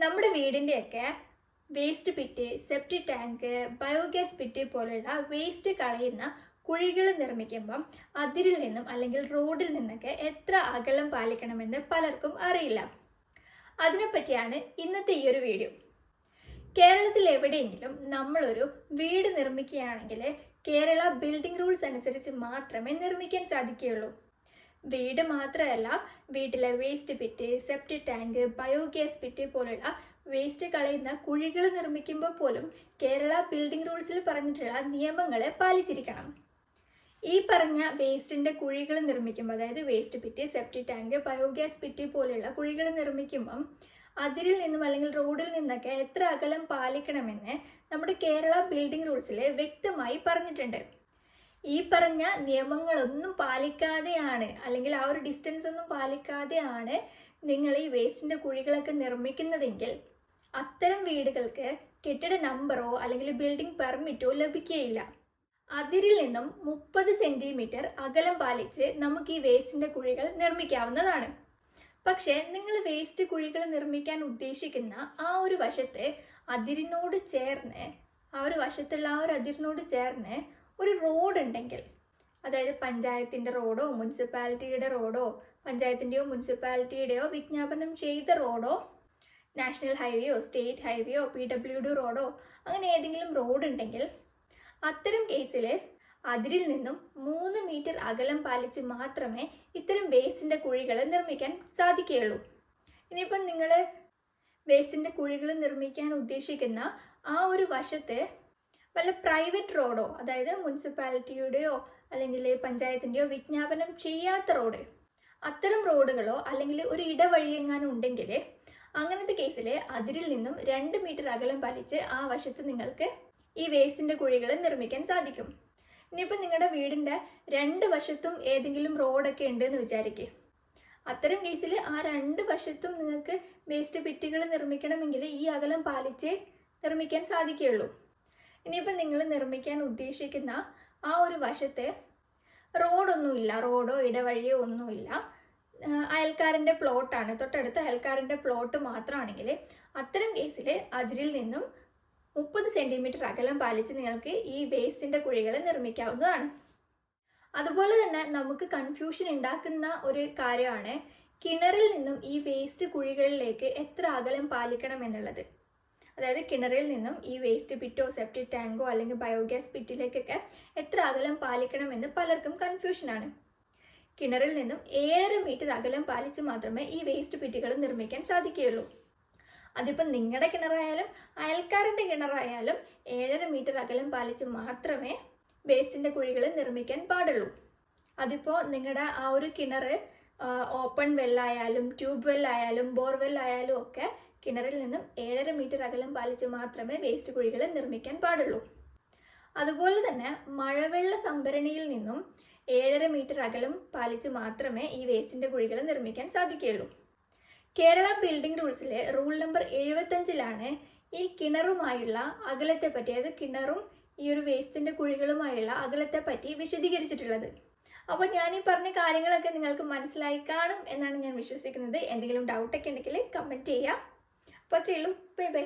നമ്മുടെ വീടിൻ്റെയൊക്കെ waste pit, septic tank, biogas pit പോലുള്ള വേസ്റ്റ് കളയുന്ന കുഴികൾ നിർമ്മിക്കുമ്പം അതിരിൽ നിന്നും അല്ലെങ്കിൽ റോഡിൽ നിന്നൊക്കെ എത്ര അകലം പാലിക്കണമെന്ന് പലർക്കും അറിയില്ല. അതിനെപ്പറ്റിയാണ് ഇന്നത്തെ ഈ ഒരു വീഡിയോ. കേരളത്തിൽ എവിടെയെങ്കിലും നമ്മളൊരു വീട് നിർമ്മിക്കുകയാണെങ്കിൽ കേരള ബിൽഡിംഗ് റൂൾസ് അനുസരിച്ച് മാത്രമേ നിർമ്മിക്കാൻ സാധിക്കുകയുള്ളൂ. വീട് മാത്രമല്ല, വീട്ടിലെ waste pit, septic tank, biogas pit പോലുള്ള വേസ്റ്റ് കളയുന്ന കുഴികൾ നിർമ്മിക്കുമ്പോൾ പോലും കേരള ബിൽഡിംഗ് റൂൾസിൽ പറഞ്ഞിട്ടുള്ള നിയമങ്ങളെ പാലിച്ചിരിക്കണം. ഈ പറഞ്ഞ വേസ്റ്റിൻ്റെ കുഴികൾ നിർമ്മിക്കുമ്പോൾ, അതായത് waste pit, septic tank, biogas pit പോലുള്ള കുഴികൾ നിർമ്മിക്കുമ്പം അതിരിൽ നിന്നും അല്ലെങ്കിൽ റോഡിൽ നിന്നൊക്കെ എത്ര അകലം പാലിക്കണമെന്ന് നമ്മുടെ കേരള ബിൽഡിംഗ് റൂൾസിൽ വ്യക്തമായി പറഞ്ഞിട്ടുണ്ട്. ഈ പറഞ്ഞ നിയമങ്ങളൊന്നും പാലിക്കാതെയാണ്, അല്ലെങ്കിൽ ആ ഒരു ഡിസ്റ്റൻസ് ഒന്നും പാലിക്കാതെയാണ് നിങ്ങൾ ഈ വേസ്റ്റിൻ്റെ കുഴികളൊക്കെ നിർമ്മിക്കുന്നതെങ്കിൽ അത്തരം വീടുകൾക്ക് കെട്ടിട നമ്പറോ അല്ലെങ്കിൽ ബിൽഡിംഗ് പെർമിറ്റോ ലഭിക്കുകയില്ല. അതിരിൽ നിന്നും 30 സെൻറ്റിമീറ്റർ അകലം പാലിച്ച് നമുക്ക് ഈ വേസ്റ്റിൻ്റെ കുഴികൾ നിർമ്മിക്കാവുന്നതാണ്. പക്ഷേ നിങ്ങൾ വേസ്റ്റ് കുഴികൾ നിർമ്മിക്കാൻ ഉദ്ദേശിക്കുന്ന ആ ഒരു വശത്ത് അതിരിനോട് ചേർന്ന് അതിരിനോട് ചേർന്ന് ഒരു റോഡ് ഉണ്ടെങ്കിൽ, അതായത് പഞ്ചായത്തിൻ്റെ റോഡോ മുനിസിപ്പാലിറ്റിയുടെ റോഡോ പഞ്ചായത്തിൻ്റെയോ മുനിസിപ്പാലിറ്റിയുടെയോ വിജ്ഞാപനം ചെയ്ത റോഡോ നാഷണൽ ഹൈവേയോ സ്റ്റേറ്റ് ഹൈവേയോ PWD റോഡോ അങ്ങനെ ഏതെങ്കിലും റോഡ് ഉണ്ടെങ്കിൽ അത്തരം കേസിൽ അതിരിൽ നിന്നും 3 മീറ്റർ അകലം പാലിച്ച് മാത്രമേ ഇത്തരം വേസ്റ്റിൻ്റെ കുഴികൾ നിർമ്മിക്കാൻ സാധിക്കുകയുള്ളൂ. ഇനിയിപ്പം നിങ്ങൾ വേസ്റ്റിൻ്റെ കുഴികൾ നിർമ്മിക്കാൻ ഉദ്ദേശിക്കുന്ന ആ ഒരു വശത്ത് വല്ല പ്രൈവറ്റ് റോഡോ, അതായത് മുനിസിപ്പാലിറ്റിയുടെയോ അല്ലെങ്കിൽ പഞ്ചായത്തിൻ്റെയോ വിജ്ഞാപനം ചെയ്യാത്ത റോഡ്, അത്തരം റോഡുകളോ അല്ലെങ്കിൽ ഒരു ഇടവഴിയെങ്ങാനും ഉണ്ടെങ്കിൽ അങ്ങനത്തെ കേസിൽ അതിരിൽ നിന്നും 2 മീറ്റർ അകലം പാലിച്ച് ആ വശത്ത് നിങ്ങൾക്ക് ഈ വേസ്റ്റിൻ്റെ കുഴികൾ നിർമ്മിക്കാൻ സാധിക്കും. ഇനിയിപ്പോൾ നിങ്ങളുടെ വീടിൻ്റെ 2 വശത്തും ഏതെങ്കിലും റോഡൊക്കെ ഉണ്ടെന്ന് വിചാരിക്കുക. അത്തരം കേസിൽ ആ 2 വശത്തും നിങ്ങൾക്ക് വേസ്റ്റ് പിറ്റുകൾ നിർമ്മിക്കണമെങ്കിൽ ഈ അകലം പാലിച്ച് നിർമ്മിക്കാൻ സാധിക്കുകയുള്ളൂ. ഇനിയിപ്പോൾ നിങ്ങൾ നിർമ്മിക്കാൻ ഉദ്ദേശിക്കുന്ന ആ ഒരു വശത്ത് റോഡൊന്നുമില്ല, റോഡോ ഇടവഴിയോ ഒന്നുമില്ല, അയൽക്കാരൻ്റെ പ്ലോട്ടാണ്, തൊട്ടടുത്ത അയൽക്കാരൻ്റെ പ്ലോട്ട് മാത്രമാണെങ്കിൽ അത്തരം കേസിൽ അതിരിൽ നിന്നും 30 സെൻറ്റിമീറ്റർ അകലം പാലിച്ച് നിങ്ങൾക്ക് ഈ വേസ്റ്റിൻ്റെ കുഴികൾ നിർമ്മിക്കാവുന്നതാണ്. അതുപോലെ തന്നെ നമുക്ക് കൺഫ്യൂഷൻ ഉണ്ടാക്കുന്ന ഒരു കാര്യമാണ് കിണറിൽ നിന്നും ഈ വേസ്റ്റ് കുഴികളിലേക്ക് എത്ര അകലം പാലിക്കണം എന്നുള്ളത്. അതായത് കിണറിൽ നിന്നും ഈ വേസ്റ്റ് പിറ്റോ സെപ്റ്റിക് ടാങ്കോ അല്ലെങ്കിൽ ബയോഗ്യാസ് പിറ്റിലേക്കൊക്കെ എത്ര അകലം പാലിക്കണമെന്ന് പലർക്കും കൺഫ്യൂഷനാണ്. കിണറിൽ നിന്നും 7.5 മീറ്റർ അകലം പാലിച്ച് മാത്രമേ ഈ വേസ്റ്റ് പിറ്റുകൾ നിർമ്മിക്കാൻ സാധിക്കുകയുള്ളൂ. അതിപ്പോൾ നിങ്ങളുടെ കിണറായാലും അയൽക്കാരൻ്റെ കിണറായാലും 7.5 മീറ്റർ അകലം പാലിച്ച് മാത്രമേ വേസ്റ്റിൻ്റെ കുഴികൾ നിർമ്മിക്കാൻ പാടുള്ളൂ. അതിപ്പോൾ നിങ്ങളുടെ ആ ഒരു കിണർ ഓപ്പൺ വെല്ലായാലും ട്യൂബ് വെല്ലായാലും ബോർവെല്ലായാലും ഒക്കെ കിണറിൽ നിന്നും 7.5 മീറ്റർ അകലം പാലിച്ച് മാത്രമേ വേസ്റ്റ് കുഴികൾ നിർമ്മിക്കാൻ പാടുള്ളൂ. അതുപോലെ തന്നെ മഴവെള്ള സംഭരണിയിൽ നിന്നും 7.5 മീറ്റർ അകലം പാലിച്ച് മാത്രമേ ഈ വേസ്റ്റിൻ്റെ കുഴികൾ നിർമ്മിക്കാൻ സാധിക്കുകയുള്ളൂ. കേരള ബിൽഡിംഗ് റൂൾസിലെ റൂൾ നമ്പർ 75-ലാണ് ഈ കിണറുമായുള്ള അകലത്തെപ്പറ്റി, അതായത് കിണറും ഈ ഒരു വേസ്റ്റിൻ്റെ കുഴികളുമായുള്ള അകലത്തെപ്പറ്റി വിശദീകരിച്ചിട്ടുള്ളത്. അപ്പോൾ ഞാൻ ഈ പറഞ്ഞ കാര്യങ്ങളൊക്കെ നിങ്ങൾക്ക് മനസ്സിലായി കാണും എന്നാണ് ഞാൻ വിശ്വസിക്കുന്നത്. എന്തെങ്കിലും ഡൗട്ടൊക്കെ ഉണ്ടെങ്കിൽ കമൻറ്റ് ചെയ്യുക. അപ്പോൾ അത്രയേ ഉള്ളൂ. Bye bye.